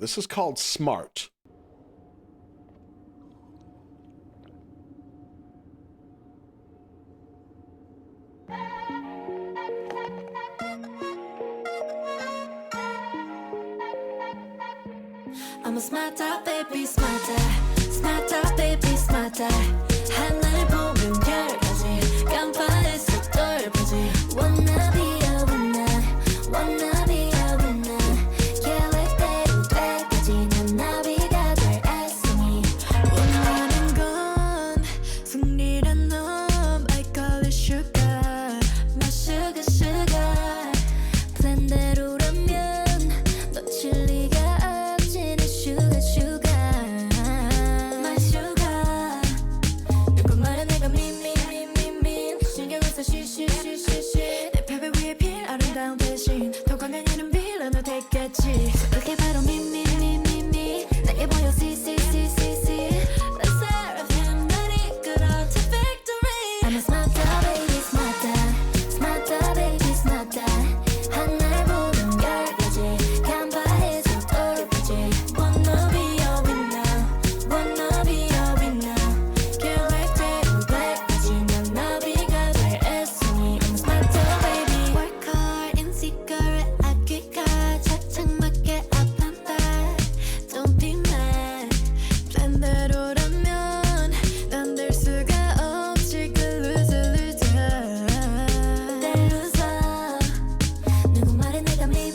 This is called Smart. I'm a smarter baby smarter smarter baby smarter 하늘 보면 별까지 깜빡했어 똘보지 Wanna be a winner Wanna be a winner 계획대로 될까지 난 나비가 될 애송이 원하는 건 승리란 놈 I call it sugar My sugar sugar 플랜대로라면 놓칠 리가 sugar, sugar, my sugar. 누구 말은 내가 민 신경을 써 쉬쉬쉬쉬쉬 내 패배 위에 필 아름다운 대신 더 강한 이름 빌런을 택했지 그게 바로 미 내게 보여 see Let's SSERAFIM 날 이끌어 to victory I'm a smarter baby smarter baby smarter 하늘 보는 별까지 간파해서 똘보지 Wanna be a winner 계획대로 될까지 난 나비가 될 애송이 I'm a smarter baby Work hard in secret 아끼가 착착맞게 up and back Don't be mad 플랜대로라면 난 될 수가 없지 그 loser 내 loser 누구 말에 내가 미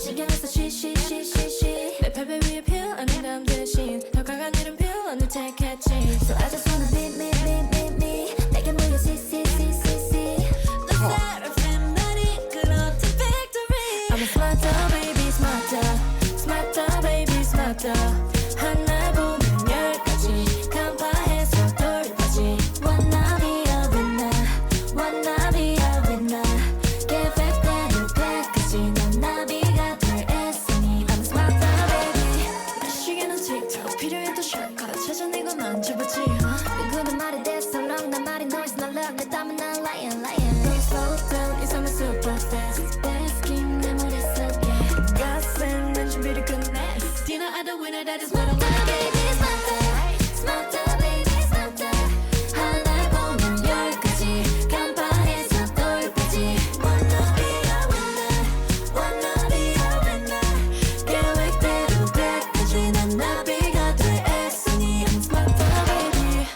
신경을 써 쉬쉬쉬쉬쉬 내 패배 위에 필 아름다움 대신 더 강한 이름 필런을 택했지 So I just wanna me 내게 모여 see Let's SSERAFIM 날 이끌어 to victory I'm a smarter baby smarter baby smarter 하나 보면 열까지 간파해서 똘보지 Wanna be a winner 계획대로 될까지 난 나비가 될 애송이 I'm a smarter baby 내 시계는 틱톡 필요해도 shortcut 찾아내고 난 줘보지 누구는 말이 됐어 long 난 말이 noise 난 love 내 땀은 난 lion Don't slow down 이 삶은 super fast Best king 내 머릿속에 가슴 난 준비를 끝내 Dinner at the winner that is what I wanna baby smarter baby smarter 하나 보면 열까지 간파해서 똘보지 Wanna be a winner 계획대로 될까지 난 나비가 될 애송이 I'm smarter baby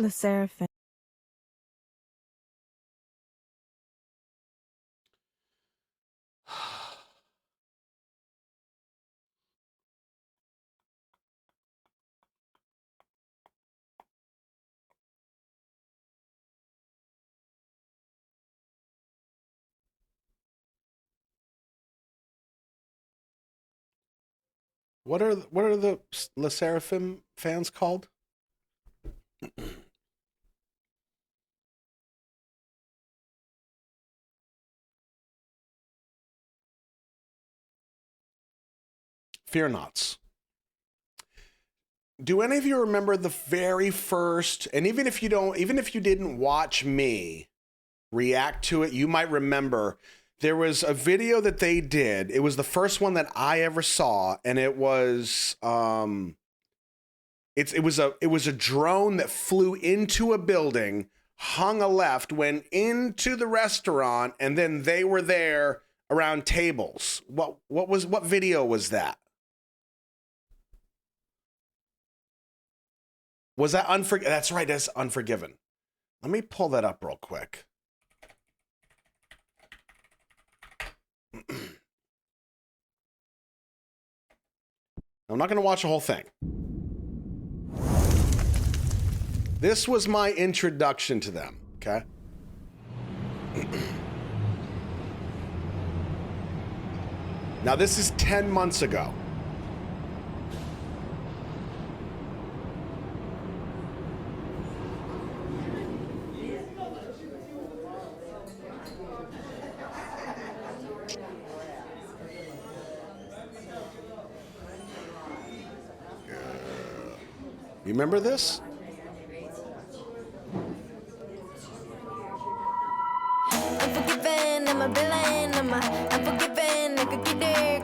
SSERAFIM. What are the SSERAFIM fans called? Fear Nots. Do any of you remember the very first, and even if you didn't watch me react to it, you might remember there was a video that they did. It was the first one that I ever saw, and it was it was a drone that flew into a building, hung a left, went into the restaurant, and then they were there around tables. What video was that? Was that Unforgiven? That's right, that's Unforgiven. Let me pull that up real quick. I'm not going to watch the whole thing. This was my introduction to them, okay? Now, this is 10 months ago. You remember this? Unforgiven, I'm a villain. Unforgiven, I could get there.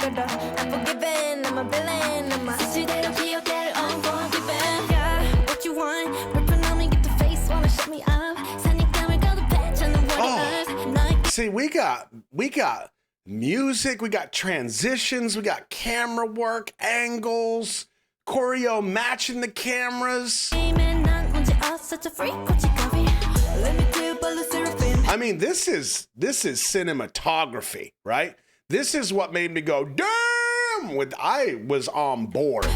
Unforgiven, I'm a villain. 수시대로 기억될 unforgiven. Yeah, what you want? 불편 me get the face, wanna shut me up. 산익감을 거듭해, 저는 warriors. See, we got music, we got transitions, we got camera work, angles, choreo matching the cameras. I mean, this is cinematography, right? This is what made me go, damn, I was on board.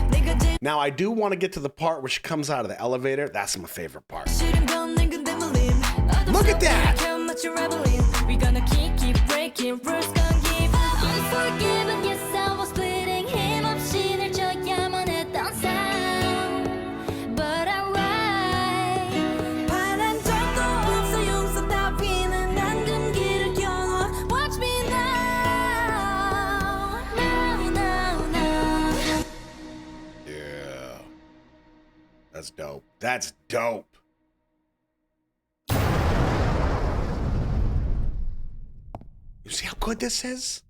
Now, I do want to get to the part where she comes out of the elevator. That's my favorite part. Look at that! We gonna keep breaking rules, gonna give up. Unforgiven, yes, I was bleeding. 힘없이 늘 져야만 했던 삶. But I ride. 바란 적도 없어 용서 따위는 안 든 길을 겨눠. Watch me now. Now. Yeah. That's dope. That's dope. You see how good this is?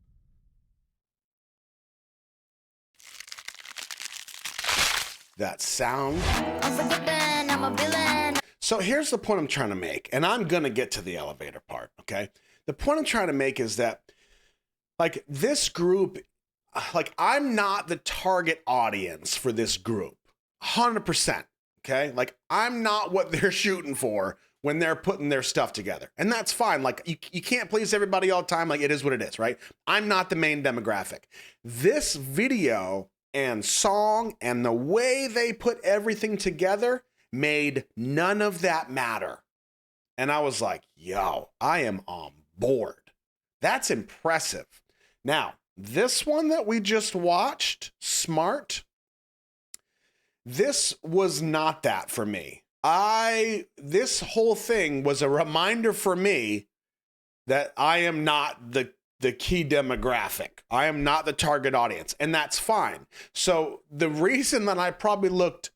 That sound. Unforgiven, I'm a villain. So here's the point I'm trying to make, and I'm going to get to the elevator part, okay? The point I'm trying to make is that, like, this group, like, I'm not the target audience for this group. 100%, okay? Like, I'm not what they're shooting for when they're putting their stuff together. And that's fine. Like, you can't please everybody all the time. Like, it is what it is, right? I'm not the main demographic. This video and song and the way they put everything together made none of that matter. And I was like, yo, I am on board. That's impressive. Now, this one that we just watched, Smart, this was not that for me. This whole thing was a reminder for me that I am not the key demographic. I am not the target audience, and that's fine. So the reason that I probably looked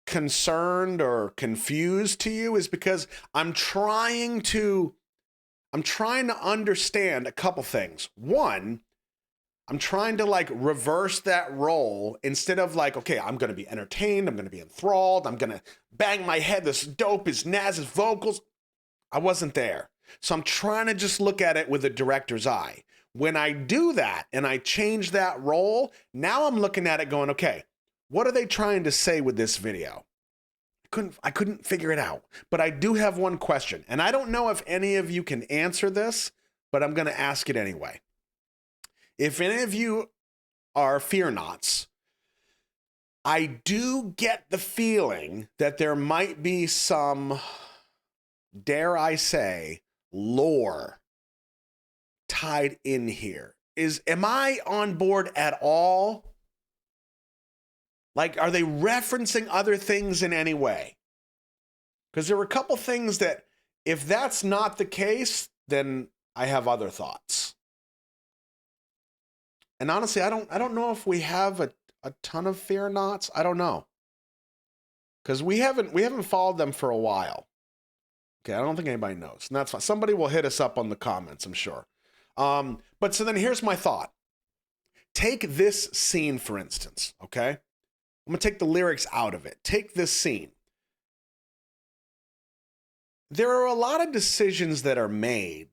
concerned or confused to you is because I'm trying to understand a couple things. One, I'm trying to like reverse that role instead of like, okay, I'm going to be entertained. I'm going to be enthralled. I'm going to bang my head. This dope is Naz's vocals. I wasn't there. So I'm trying to just look at it with a director's eye. When I do that and I change that role, now I'm looking at it going, okay, what are they trying to say with this video? I couldn't figure it out. But I do have one question. And I don't know if any of you can answer this, but I'm going to ask it anyway. If any of you are fear-nots, I do get the feeling that there might be some, dare I say, lore tied in here. Am I on board at all? Like, are they referencing other things in any way? Because there were a couple things that, if that's not the case, then I have other thoughts. And honestly, I don't know if we have a ton of fear-nots. I don't know. Because we haven't followed them for a while. Okay, I don't think anybody knows. And that's fine. Somebody will hit us up on the comments, I'm sure. But so then here's my thought. Take this scene, for instance, okay? I'm going to take the lyrics out of it. Take this scene. There are a lot of decisions that are made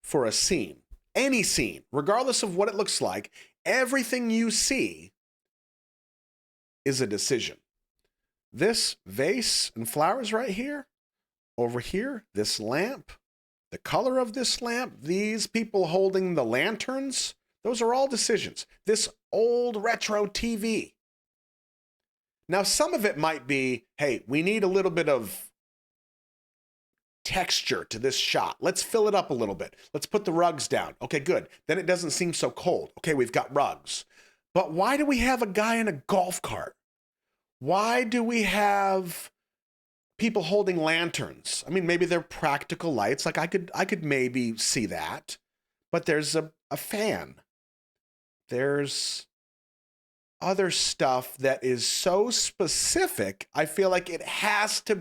for a scene. Any scene, regardless of what it looks like, everything you see is a decision. This vase and flowers right here, over here, this lamp, the color of this lamp, these people holding the lanterns, those are all decisions. This old retro TV. Now, some of it might be, hey, we need a little bit of texture to this shot. Let's fill it up a little bit. Let's put the rugs down. Okay, good. Then it doesn't seem so cold. Okay, we've got rugs. But why do we have a guy in a golf cart? Why do we have people holding lanterns? I mean, maybe they're practical lights. Like I could maybe see that. But there's a fan. There's other stuff that is so specific, I feel like it has to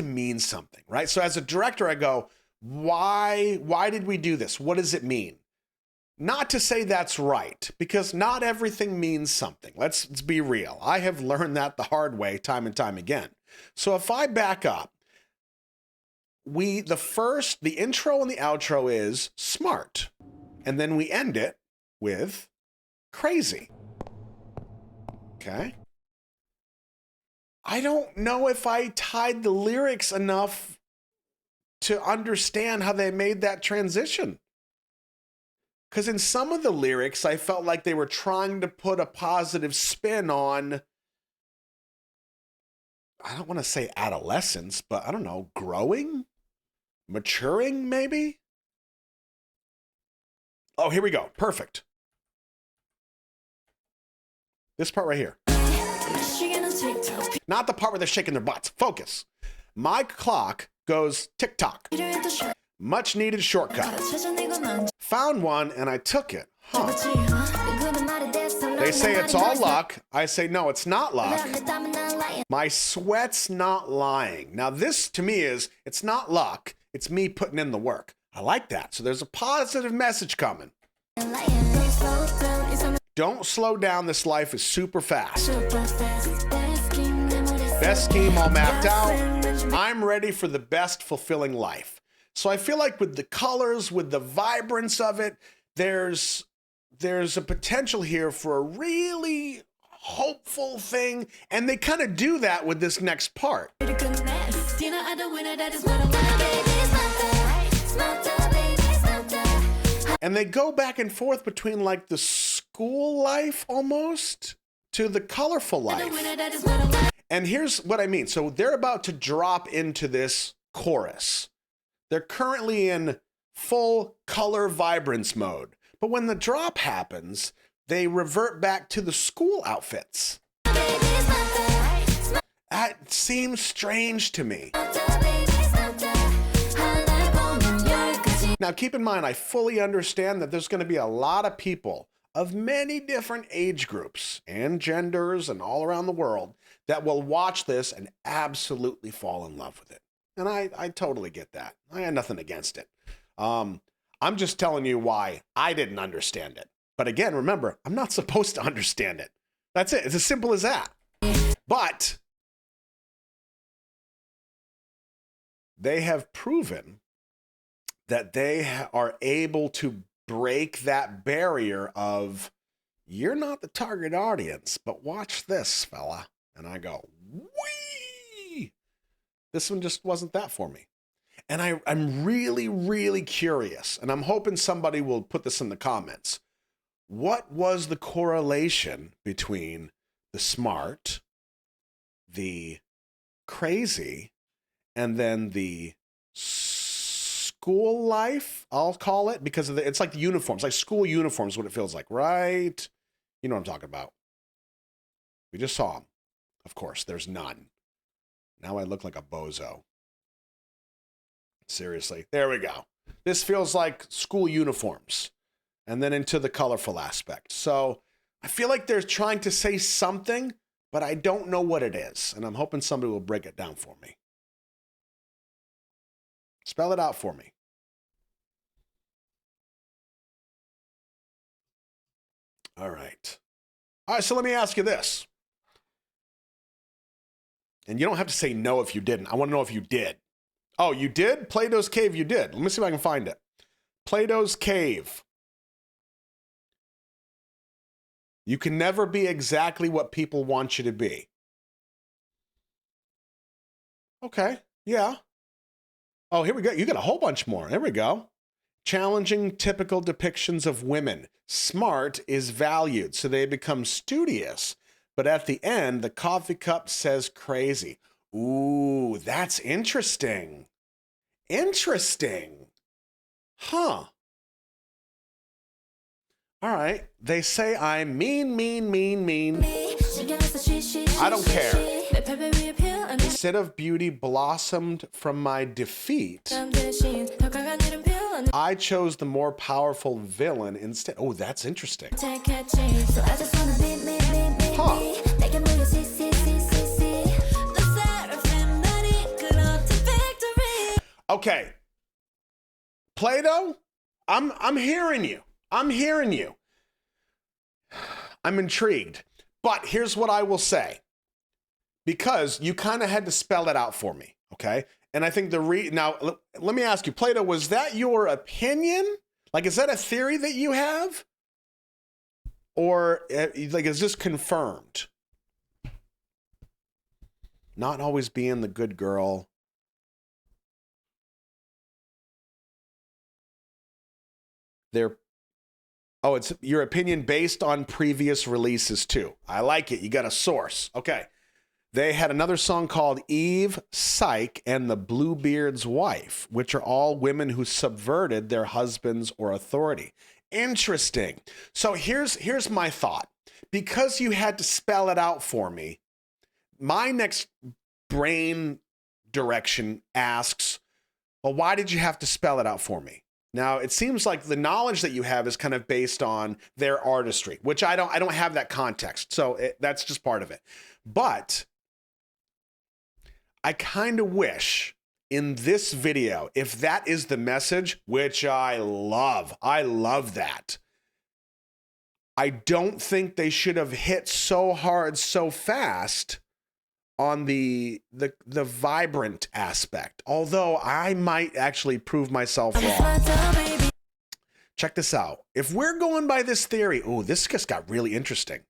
mean something, right? So as a director, I go, why did we do this? What does it mean? Not to say that's right, because not everything means something. Let's be real. I have learned that the hard way time and time again. So if I back up, the intro and the outro is smart. And then we end it with crazy. Okay. I don't know if I tied the lyrics enough to understand how they made that transition. Because in some of the lyrics, I felt like they were trying to put a positive spin on, I don't want to say adolescence, but I don't know, growing? Maturing, maybe? Oh, here we go. Perfect. This part right here. Not the part where they're shaking their butts. Focus. My clock goes tick-tock. Much needed shortcut. Found one and I took it. Huh. They say it's all luck. I say, no, it's not luck. My sweat's not lying. Now this to me is, it's not luck. It's me putting in the work. I like that. So there's a positive message coming. Don't slow down. This life is super fast. Best scheme all mapped out. I'm ready for the best fulfilling life. So I feel like with the colors, with the vibrance of it, there's a potential here for a really hopeful thing. And they kind of do that with this next part. And they go back and forth between like the school life almost to the colorful life. And here's what I mean. So they're about to drop into this chorus. They're currently in full color vibrance mode. But when the drop happens, they revert back to the school outfits. That seems strange to me. Now, keep in mind, I fully understand that there's going to be a lot of people of many different age groups and genders and all around the world that will watch this and absolutely fall in love with it. And I totally get that. I had nothing against it. I'm just telling you why I didn't understand it. But again, remember, I'm not supposed to understand it. That's it. It's as simple as that. But they have proven that they are able to break that barrier of, you're not the target audience, but watch this, fella. And I go, wee! This one just wasn't that for me. And I'm really, really curious, and I'm hoping somebody will put this in the comments. What was the correlation between the smart, the crazy, and then the school life, I'll call it, because of it's like the uniforms, like school uniforms, what it feels like, right? You know what I'm talking about. We just saw them. Of course, there's none. Now I look like a bozo. Seriously. There we go. This feels like school uniforms. And then into the colorful aspect. So I feel like they're trying to say something, but I don't know what it is. And I'm hoping somebody will break it down for me. Spell it out for me. All right. All right, so let me ask you this. And you don't have to say no if you didn't. I want to know if you did. Oh, you did? Plato's Cave, you did. Let me see if I can find it. Plato's Cave. You can never be exactly what people want you to be. Okay, yeah. Oh, here we go. You got a whole bunch more. There we go. Challenging typical depictions of women. Smart is valued, so they become studious. But at the end, the coffee cup says crazy. Ooh, that's interesting. Interesting. Huh. All right. They say I'm mean. I don't care. Instead of beauty blossomed from my defeat, I chose the more powerful villain instead. Oh, that's interesting. Take a chance. So I just wanna be Huh. 내게 모여 see. The seraphim 날이 그렇게 victory. Okay. Plato, I'm hearing you. I'm hearing you. I'm intrigued. But here's what I will say. Because you kind of had to spell it out for me, okay? And I think now let me ask you, Plato, was that your opinion? Like, is that a theory that you have? Or like, is this confirmed? Not always being the good girl. It's your opinion based on previous releases too. I like it. You got a source. Okay. They had another song called Eve, Psyche, and the Bluebeard's Wife, which are all women who subverted their husbands or authority. Interesting. So here's my thought. Because you had to spell it out for me, my next brain direction asks, well, why did you have to spell it out for me? Now, it seems like the knowledge that you have is kind of based on their artistry, which I don't have that context. So that's just part of it. But I kind of wish in this video, if that is the message, which I love that. I don't think they should have hit so hard so fast on the vibrant aspect, although I might actually prove myself wrong. Check this out. If we're going by this theory, this just got really interesting.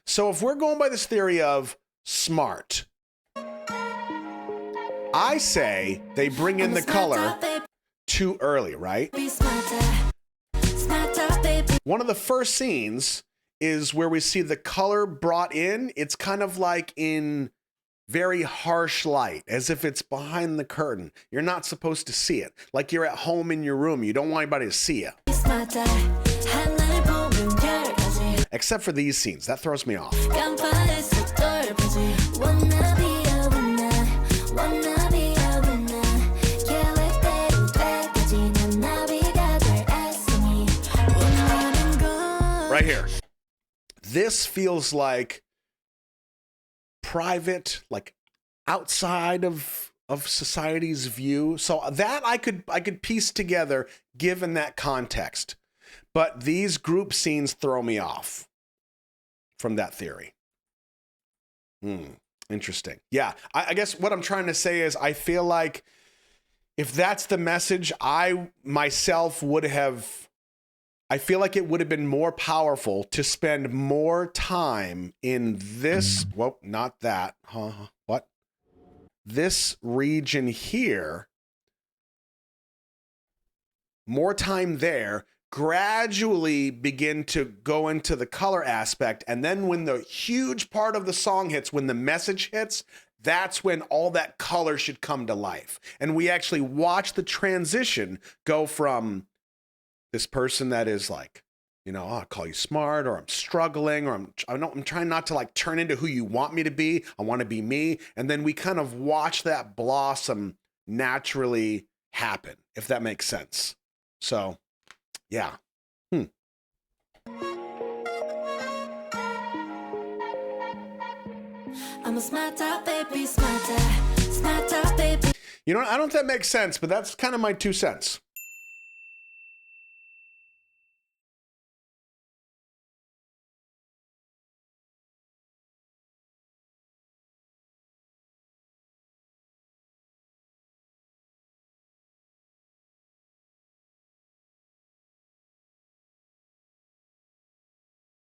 So if we're going by this theory of smart, I say they bring in the color too early, right? One of the first scenes is where we see the color brought in. It's kind of like in very harsh light, as if it's behind the curtain. You're not supposed to see it. Like you're at home in your room. You don't want anybody to see you. Except for these scenes. That throws me off. Right here. This feels like private, like outside of society's view. So that I could piece together given that context. But these group scenes throw me off from that theory. Interesting. Yeah, I guess what I'm trying to say is I feel like if that's the message, I myself would have... I feel like it would have been more powerful to spend more time in this, well, not that, what? This region here, more time there, gradually begin to go into the color aspect, and then when the huge part of the song hits, when the message hits, that's when all that color should come to life. And we actually watch the transition go from this person that is like, I call you smart, or I'm struggling, or I'm trying not to like turn into who you want me to be. I want to be me. And then we kind of watch that blossom naturally happen, if that makes sense. So, yeah. I'm a smarter, baby, smarter, baby. I don't know if that makes sense, but that's kind of my 2 cents.